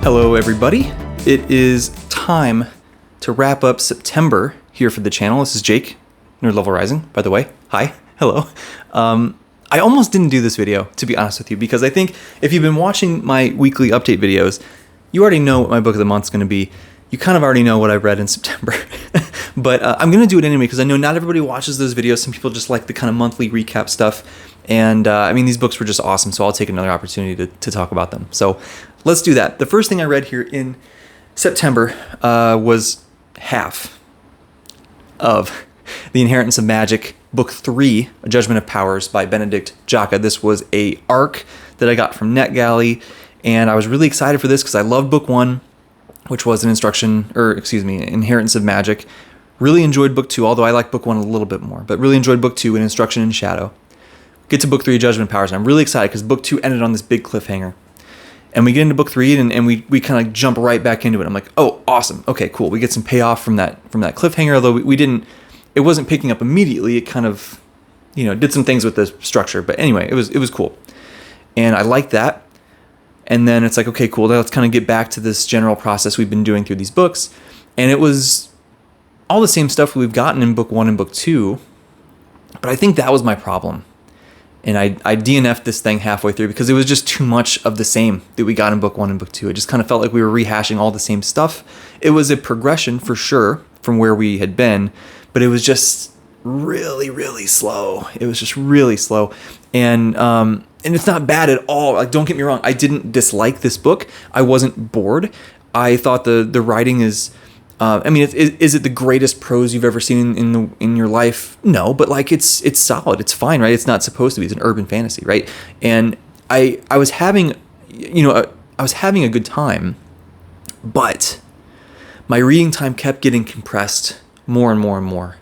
Hello everybody, it is time to wrap up September here for the channel. This is Jake, Nerd Level Rising, by the way. Hi, hello. I almost didn't do this video, to be honest with you, because I think if you've been watching my weekly update videos, you already know what my book of the month is going to be. You kind of already know what I read in September. But I'm going to do it anyway, because I know not everybody watches those videos. Some people just like the kind of monthly recap stuff. And I mean, these books were just awesome, so I'll take another opportunity to talk about them. So let's do that. The first thing I read here in September was half of The Inheritance of Magic, Book 3, A Judgment of Powers by Benedict Jaka. This was a arc that I got from NetGalley, and I was really excited for this because I loved Book 1, which was Inheritance of Magic. Really enjoyed Book 2, although I like Book 1 a little bit more, but really enjoyed Book 2, An Instruction in Shadow. Get to Book 3, Judgment of Powers, and I'm really excited because Book 2 ended on this big cliffhanger. And we get into Book 3, and we kind of jump right back into it. I'm like, oh, awesome. Okay, cool. We get some payoff from that cliffhanger, although we didn't, it wasn't picking up immediately. It kind of, did some things with the structure. But anyway, it was cool. And I liked that. And then it's like, okay, cool. Now let's kind of get back to this general process we've been doing through these books. And it was all the same stuff we've gotten in Book 1 and Book 2. But I think that was my problem. And I DNF'd this thing halfway through because it was just too much of the same that we got in Book 1 and Book 2. It just kind of felt like we were rehashing all the same stuff. It was a progression for sure from where we had been, but it was just really, really slow. It was just really slow. And it's not bad at all. Like, don't get me wrong. I didn't dislike this book. I wasn't bored. I thought the writing is... is it the greatest prose you've ever seen in your life? No, but like it's solid. It's fine, right? It's not supposed to be. It's an urban fantasy, right? And I was having, a good time, but my reading time kept getting compressed more and more and more,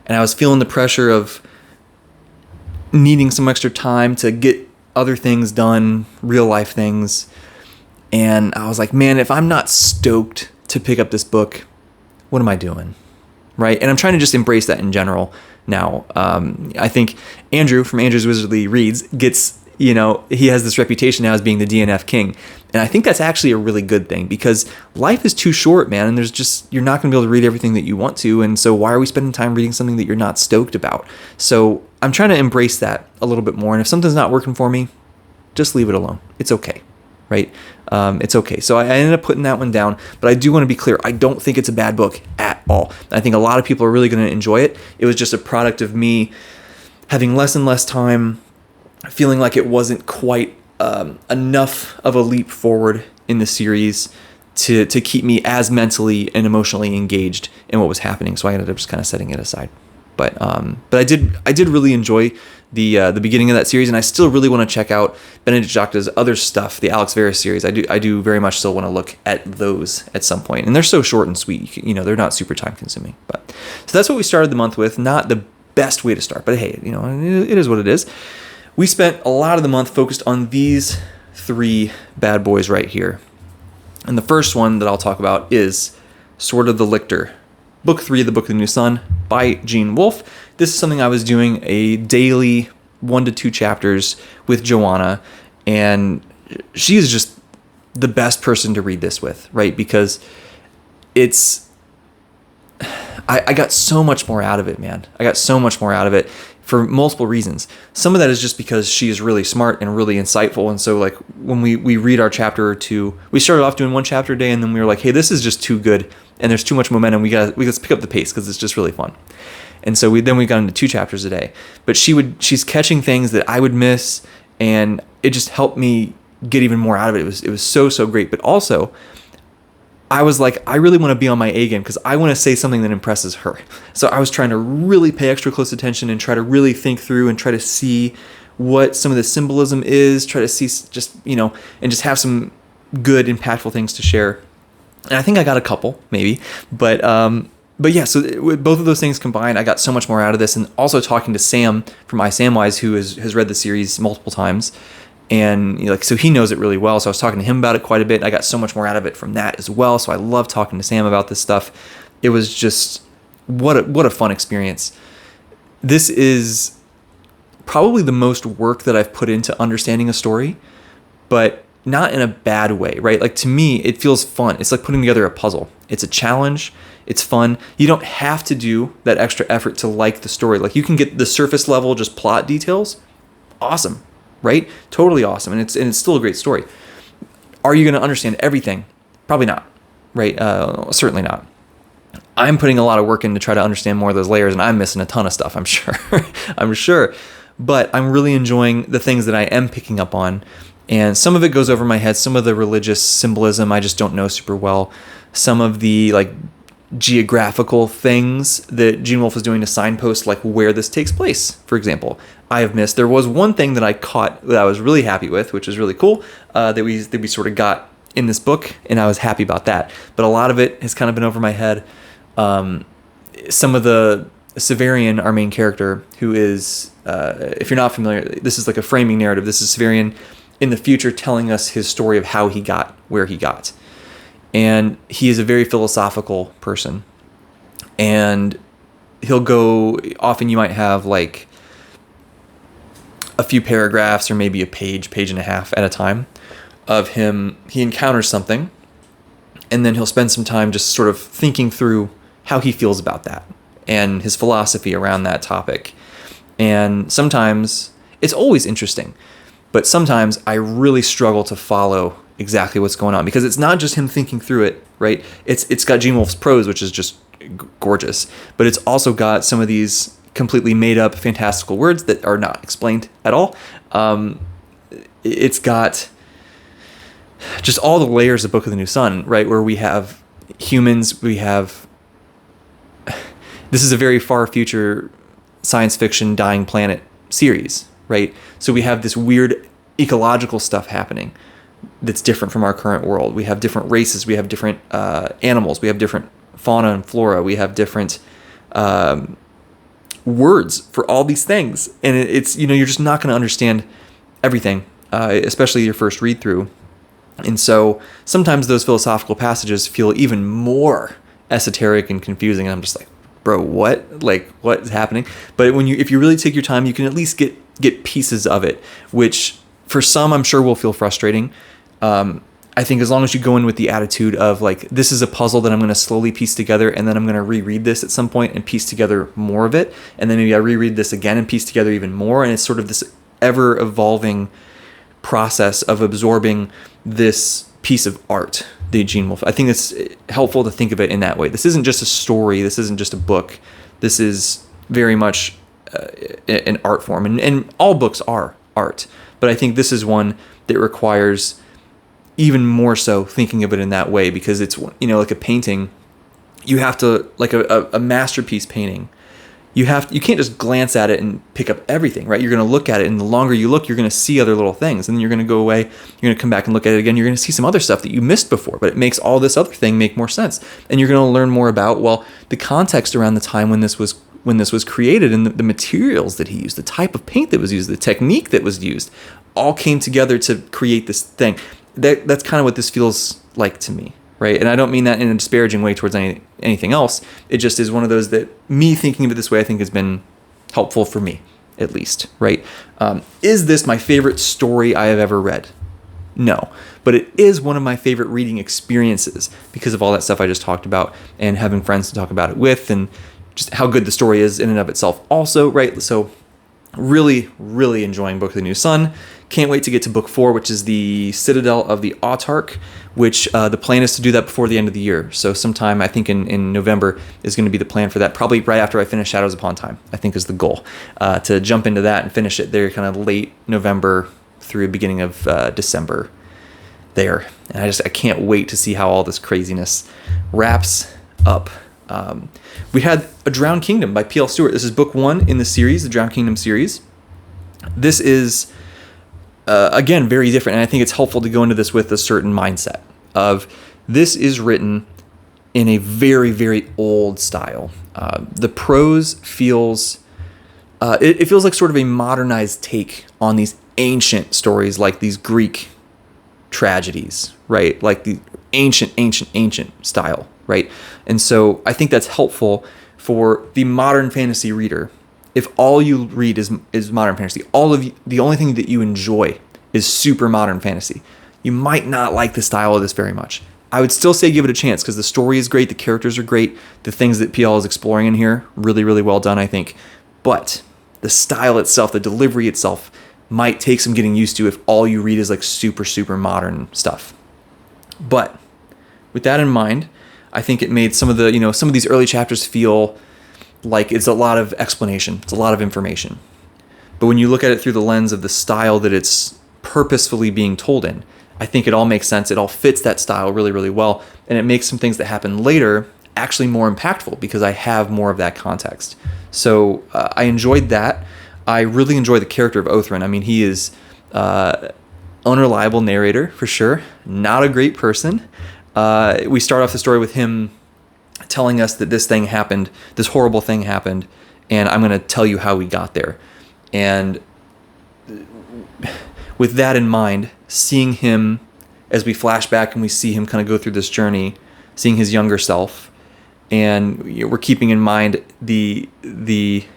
and I was feeling the pressure of needing some extra time to get other things done, real life things, and I was like, man, if I'm not stoked to pick up this book, what am I doing? Right? And I'm trying to just embrace that in general now. I think Andrew from Andrew's Wizardly Reads gets, he has this reputation now as being the DNF king. And I think that's actually a really good thing because life is too short, man. And you're not going to be able to read everything that you want to. And so why are we spending time reading something that you're not stoked about? So I'm trying to embrace that a little bit more. And if something's not working for me, just leave it alone. It's okay. Right? It's okay. So I ended up putting that one down, but I do want to be clear. I don't think it's a bad book at all. I think a lot of people are really going to enjoy it. It was just a product of me having less and less time, feeling like it wasn't quite enough of a leap forward in the series to keep me as mentally and emotionally engaged in what was happening. So I ended up just kind of setting it aside. But I did really enjoy the beginning of that series, and I still really want to check out Benedict Jaka's other stuff, the Alex Verus series. I do very much still want to look at those at some point, and they're so short and sweet. They're not super time consuming. But so that's what we started the month with. Not the best way to start, but hey, it is what it is. We spent a lot of the month focused on these three bad boys right here, and the first one that I'll talk about is Sword of the Lictor, Book 3 of the Book of the New Sun by Gene Wolfe. This is something I was doing a daily 1 to 2 chapters with Joanna, and she is just the best person to read this with, right? Because I got so much more out of it, man. I got so much more out of it for multiple reasons. Some of that is just because she is really smart and really insightful. And so like when we read our chapter or two, we started off doing 1 chapter a day, and then we were like, hey, this is just too good. And there's too much momentum. We got to pick up the pace because it's just really fun. And so we got into 2 chapters a day. But she's catching things that I would miss, and it just helped me get even more out of it. It was so great. But also, I was like, I really want to be on my A game because I want to say something that impresses her. So I was trying to really pay extra close attention and try to really think through and try to see what some of the symbolism is, try to see and just have some good, impactful things to share. And I think I got a couple, maybe. But yeah, so with both of those things combined, I got so much more out of this. And also talking to Sam from iSamwise, who has read the series multiple times. And so he knows it really well. So I was talking to him about it quite a bit. I got so much more out of it from that as well. So I love talking to Sam about this stuff. It was just what a fun experience. This is probably the most work that I've put into understanding a story, but not in a bad way, right? Like to me, it feels fun. It's like putting together a puzzle. It's a challenge. It's fun. You don't have to do that extra effort to like the story. Like you can get the surface level, just plot details. Awesome, right? Totally awesome. And it's still a great story. Are you going to understand everything? Probably not, right? Certainly not. I'm putting a lot of work in to try to understand more of those layers, and I'm missing a ton of stuff, I'm sure. I'm sure. But I'm really enjoying the things that I am picking up on. And some of it goes over my head. Some of the religious symbolism I just don't know super well. Some of the like geographical things that Gene Wolfe is doing to signpost like where this takes place, for example, I have missed. There was one thing that I caught that I was really happy with, which was really cool, that we sort of got in this book, and I was happy about that. But a lot of it has kind of been over my head. Some of the Severian, our main character, who is, if you're not familiar, this is like a framing narrative. This is Severian in the future telling us his story of how he got where he got. And he is a very philosophical person. And he'll go, often you might have like a few paragraphs or maybe a page and a half at a time of him. He encounters something, and then he'll spend some time just sort of thinking through how he feels about that and his philosophy around that topic. And sometimes it's always interesting, but sometimes I really struggle to follow exactly what's going on, because it's not just him thinking through it, right? It's got Gene Wolfe's prose, which is just gorgeous, but it's also got some of these completely made up fantastical words that are not explained at all. It's got just all the layers of Book of the New Sun, right? Where we have humans, we have, this is a very far future science fiction dying planet series, right? So we have this weird ecological stuff happening that's different from our current world. We have different races, we have different animals, we have different fauna and flora, we have different words for all these things. And it's, you're just not going to understand everything, especially your first read through. And so sometimes those philosophical passages feel even more esoteric and confusing. And I'm just like, bro, what? Like, what is happening? But if you really take your time, you can at least get pieces of it, which for some, I'm sure will feel frustrating. I think as long as you go in with the attitude of like, this is a puzzle that I'm going to slowly piece together, and then I'm going to reread this at some point and piece together more of it. And then maybe I reread this again and piece together even more. And it's sort of this ever evolving process of absorbing this piece of art, the Gene Wolfe. I think it's helpful to think of it in that way. This isn't just a story. This isn't just a book. This is very much an art form. And all books are art. But I think this is one that requires even more so thinking of it in that way, because it's, like a painting, you have to, like a masterpiece painting, you can't just glance at it and pick up everything, right? You're going to look at it, and the longer you look, you're going to see other little things, and then you're going to go away, you're going to come back and look at it again, you're going to see some other stuff that you missed before, but it makes all this other thing make more sense. And you're going to learn more about, well, the context around the time when this was created, and the materials that he used, the type of paint that was used, the technique that was used, all came together to create this thing. That's kind of what this feels like to me, right? And I don't mean that in a disparaging way towards anything else. It just is one of those that me thinking of it this way, I think has been helpful for me, at least, right? Is this my favorite story I have ever read? No, but it is one of my favorite reading experiences because of all that stuff I just talked about, and having friends to talk about it with, and just how good the story is in and of itself also, right? So really, really enjoying Book of the New Sun. Can't wait to get to book 4, which is the Citadel of the Autarch, which the plan is to do that before the end of the year. So sometime, I think in November is going to be the plan for that. Probably right after I finish Shadows Upon Time, I think is the goal, to jump into that and finish it there kind of late November through beginning of December there. And I can't wait to see how all this craziness wraps up. We had A Drowned Kingdom by P.L. Stewart. This is book 1 in the series, the Drowned Kingdom series. This is, again, very different. And I think it's helpful to go into this with a certain mindset of this is written in a very, very old style. The prose feels, it feels like sort of a modernized take on these ancient stories, like these Greek tragedies, right? Like the ancient style, right? And so I think that's helpful for the modern fantasy reader. If all you read is modern fantasy, the only thing that you enjoy is super modern fantasy, you might not like the style of this very much. I would still say give it a chance because the story is great, the characters are great, the things that PL is exploring in here, really, really well done, I think. But the style itself, the delivery itself, might take some getting used to if all you read is like super, super modern stuff. But with that in mind, I think it made some of these early chapters feel like it's a lot of explanation, it's a lot of information. But when you look at it through the lens of the style that it's purposefully being told in, I think it all makes sense. It all fits that style really, really well. And it makes some things that happen later actually more impactful because I have more of that context. So I enjoyed that. I really enjoy the character of Othrin. I mean, he is unreliable narrator for sure. Not a great person. We start off the story with him telling us that this thing happened, this horrible thing happened, and I'm going to tell you how we got there. And with that in mind, seeing him as we flash back and we see him kind of go through this journey, seeing his younger self, and we're keeping in mind the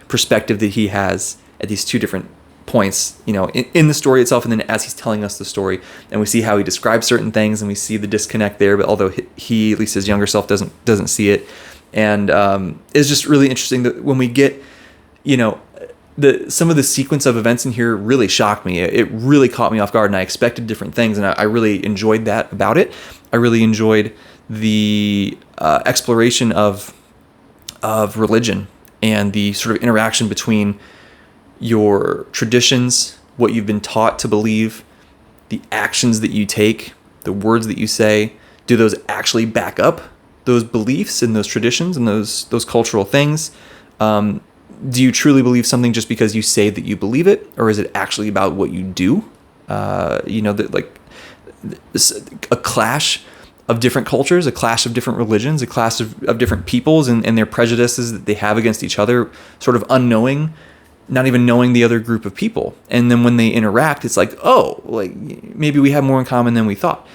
perspective that he has at these two different points, in the story itself, and then as he's telling us the story, and we see how he describes certain things, and we see the disconnect there. But although he, at least his younger self, doesn't see it, and it's just really interesting that when we get, some of the sequence of events in here really shocked me. It really caught me off guard, and I expected different things, and I really enjoyed that about it. I really enjoyed the exploration of religion and the sort of interaction between your traditions, what you've been taught to believe, the actions that you take, the words that you say. Do those actually back up those beliefs and those traditions and those cultural things? Do you truly believe something just because you say that you believe it, or is it actually about what you do? A clash of different cultures, a clash of different religions, a clash of different peoples and their prejudices that they have against each other, sort of unknowing, not even knowing the other group of people. And then when they interact, it's like, oh, like maybe we have more in common than we thought,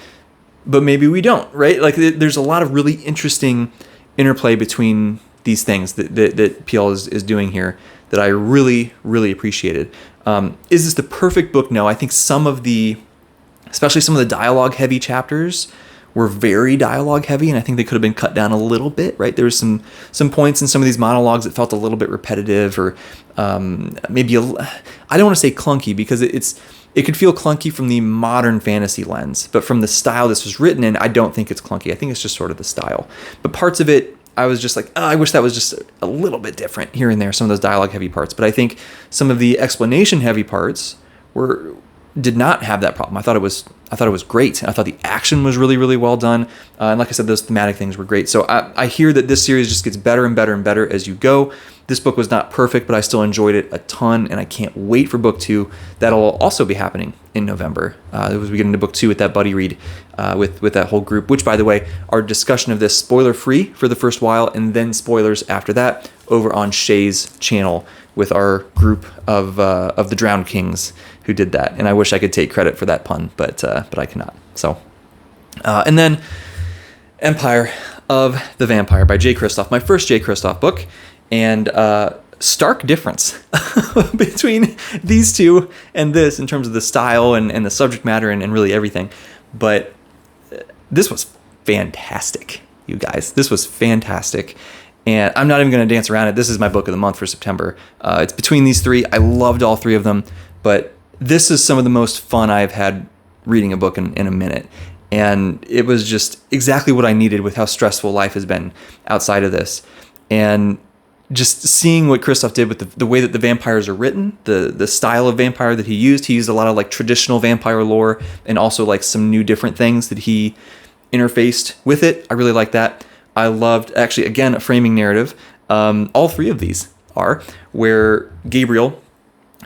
but maybe we don't, right? Like there's a lot of really interesting interplay between these things that PL is doing here that I really, really appreciated. Is this the perfect book? No, I think especially some of the dialogue heavy chapters were very dialogue heavy, and I think they could have been cut down a little bit, right? There was some points in some of these monologues that felt a little bit repetitive, or maybe I don't want to say clunky, because it could feel clunky from the modern fantasy lens, but from the style this was written in, I don't think it's clunky. I think it's just sort of the style. But parts of it, I was just like, oh, I wish that was just a little bit different here and there, some of those dialogue heavy parts. But I think some of the explanation heavy parts did not have that problem. I thought it was great. I thought the action was really, really well done. And like I said, those thematic things were great. So I hear that this series just gets better and better and better as you go. This book was not perfect, but I still enjoyed it a ton, and I can't wait for book 2. That'll also be happening in November. As we get into book 2 with that buddy read with that whole group, which, by the way, our discussion of this spoiler-free for the first while, and then spoilers after that over on Shay's channel with our group of the Drowned Kings who did that. And I wish I could take credit for that pun, but I cannot. So, and then Empire of the Vampire by Jay Kristoff, my first Jay Kristoff book. And stark difference between these two and this in terms of the style and the subject matter and really everything. But this was fantastic, you guys. This was fantastic. And I'm not even going to dance around it. This is my book of the month for September. It's between these three. I loved all three of them. But this is some of the most fun I've had reading a book in a minute. And it was just exactly what I needed with how stressful life has been outside of this. And just seeing what Kristoff did with the way that the vampires are written, the style of vampire that he used a lot of like traditional vampire lore and also like some new different things that he interfaced with it. I really like that. I loved, actually, again, a framing narrative. All three of these are where Gabriel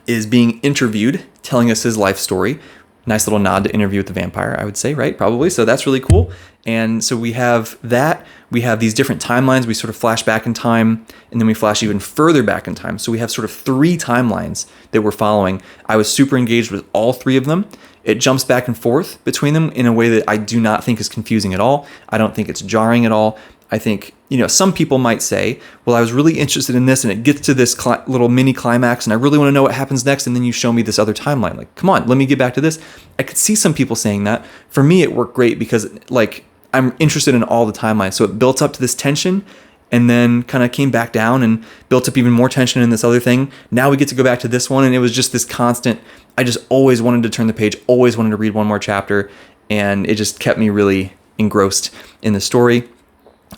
is being interviewed, telling us his life story. Nice little nod to Interview with the Vampire, I would say, right? Probably. So that's really cool. And so we have that. We have these different timelines. We sort of flash back in time, and then we flash even further back in time. So we have sort of 3 timelines that we're following. I was super engaged with all 3 of them. It jumps back and forth between them in a way that I do not think is confusing at all. I don't think it's jarring at all. I think, some people might say, well, I was really interested in this and it gets to this little mini climax and I really want to know what happens next. And then you show me this other timeline. Like, come on, let me get back to this. I could see some people saying that. For me, it worked great because like I'm interested in all the timelines. So it built up to this tension and then kind of came back down and built up even more tension in this other thing. Now we get to go back to this one. And it was just this constant, I just always wanted to turn the page, always wanted to read one more chapter. And it just kept me really engrossed in the story.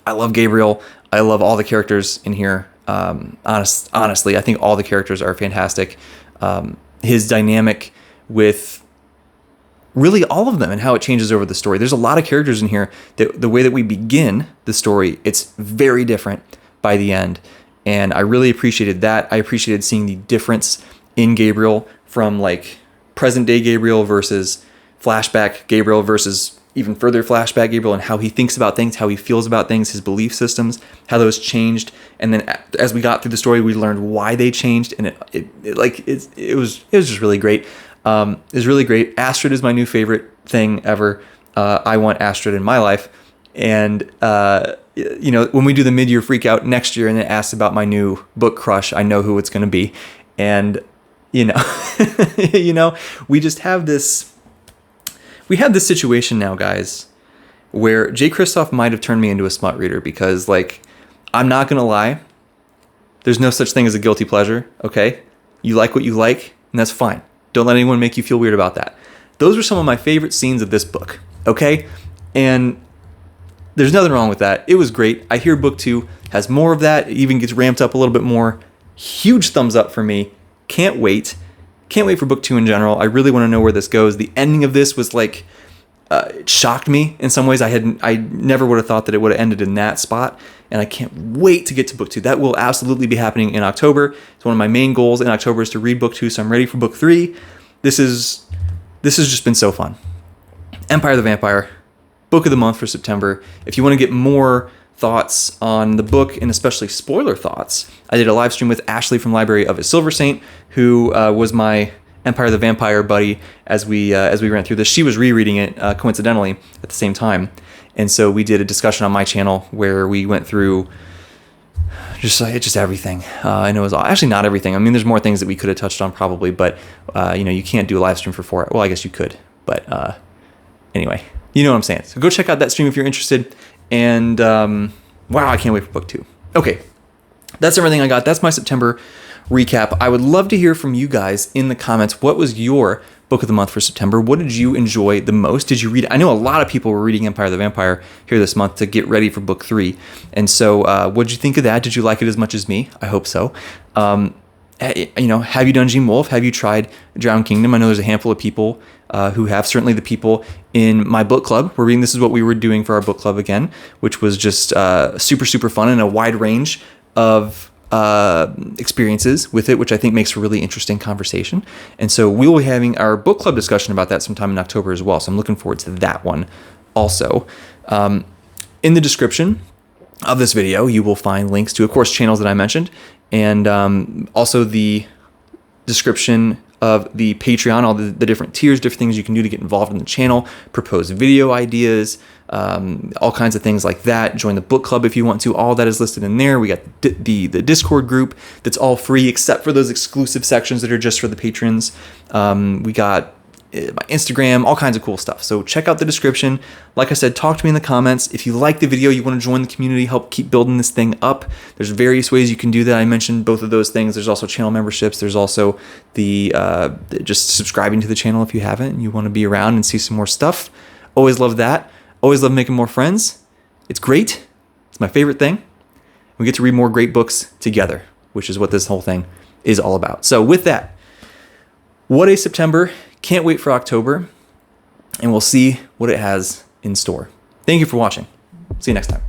I love Gabriel. I love all the characters in here. Honestly, I think all the characters are fantastic. His dynamic with really all of them and how it changes over the story. There's a lot of characters in here that the way that we begin the story, it's very different by the end. And I really appreciated that. I appreciated seeing the difference in Gabriel from like present day Gabriel versus flashback Gabriel versus even further flashback Gabriel, and how he thinks about things, how he feels about things, his belief systems, how those changed. And then as we got through the story, we learned why they changed. And it was just really great. It was really great. Astrid is my new favorite thing ever. I want Astrid in my life. And, when we do the mid-year freak out next year and it asks about my new book crush, I know who it's going to be. And, we just have this, we have this situation now, guys, where Jay Kristoff might have turned me into a smut reader because, like, I'm not going to lie. There's no such thing as a guilty pleasure, okay? You like what you like, and that's fine. Don't let anyone make you feel weird about that. Those were some of my favorite scenes of this book, okay? And there's nothing wrong with that. It was great. I hear book 2 has more of that. It even gets ramped up a little bit more. Huge thumbs up for me. Can't wait. Can't wait for book 2 in general. I really want to know where this goes. The ending of this was like, it shocked me in some ways. I never would have thought that it would have ended in that spot. And I can't wait to get to book 2. That will absolutely be happening in October. It's one of my main goals in October is to read book 2. So I'm ready for book 3. This has just been so fun. Empire the Vampire, book of the month for September. If you want to get more thoughts on the book and especially spoiler thoughts, I did a live stream with Ashley from Library of a Silver Saint, who was my Empire the Vampire buddy as we ran through this. She was rereading it coincidentally at the same time, and so we did a discussion on my channel where we went through just everything. I know it was actually not everything. I mean, there's more things that we could have touched on probably, but you can't do a live stream for 4 hours. Well, I guess you could, but anyway, you know what I'm saying. So go check out that stream if you're interested. And wow, I can't wait for book 2. Okay, that's everything I got. That's my September recap. I would love to hear from you guys in the comments. What was your book of the month for September? What did you enjoy the most? Did you read? I know a lot of people were reading Empire the Vampire here this month to get ready for book 3. And so what did you think of that? Did you like it as much as me? I hope so. Have you done Gene Wolfe? Have you tried Drowned Kingdom? I know there's a handful of people who have. Certainly the people in my book club were reading. This is what we were doing for our book club again, which was just super, super fun and a wide range of experiences with it, which I think makes for really interesting conversation. And so we will be having our book club discussion about that sometime in October as well. So I'm looking forward to that one also. In the description of this video, you will find links to, of course, channels that I mentioned, and also the description of the Patreon, all the different tiers, different things you can do to get involved in the channel, propose video ideas, all kinds of things like that. Join the book club if you want to. All that is listed in there. We got the Discord group that's all free except for those exclusive sections that are just for the patrons. We got my Instagram, all kinds of cool stuff. So check out the description. Like I said, talk to me in the comments. If you like the video, you want to join the community, help keep building this thing up, there's various ways you can do that. I mentioned both of those things. There's also channel memberships. There's also the just subscribing to the channel if you haven't and you want to be around and see some more stuff. Always love that. Always love making more friends. It's great. It's my favorite thing. We get to read more great books together, which is what this whole thing is all about. So with that, what a September. Can't wait for October, and we'll see what it has in store. Thank you for watching. See you next time.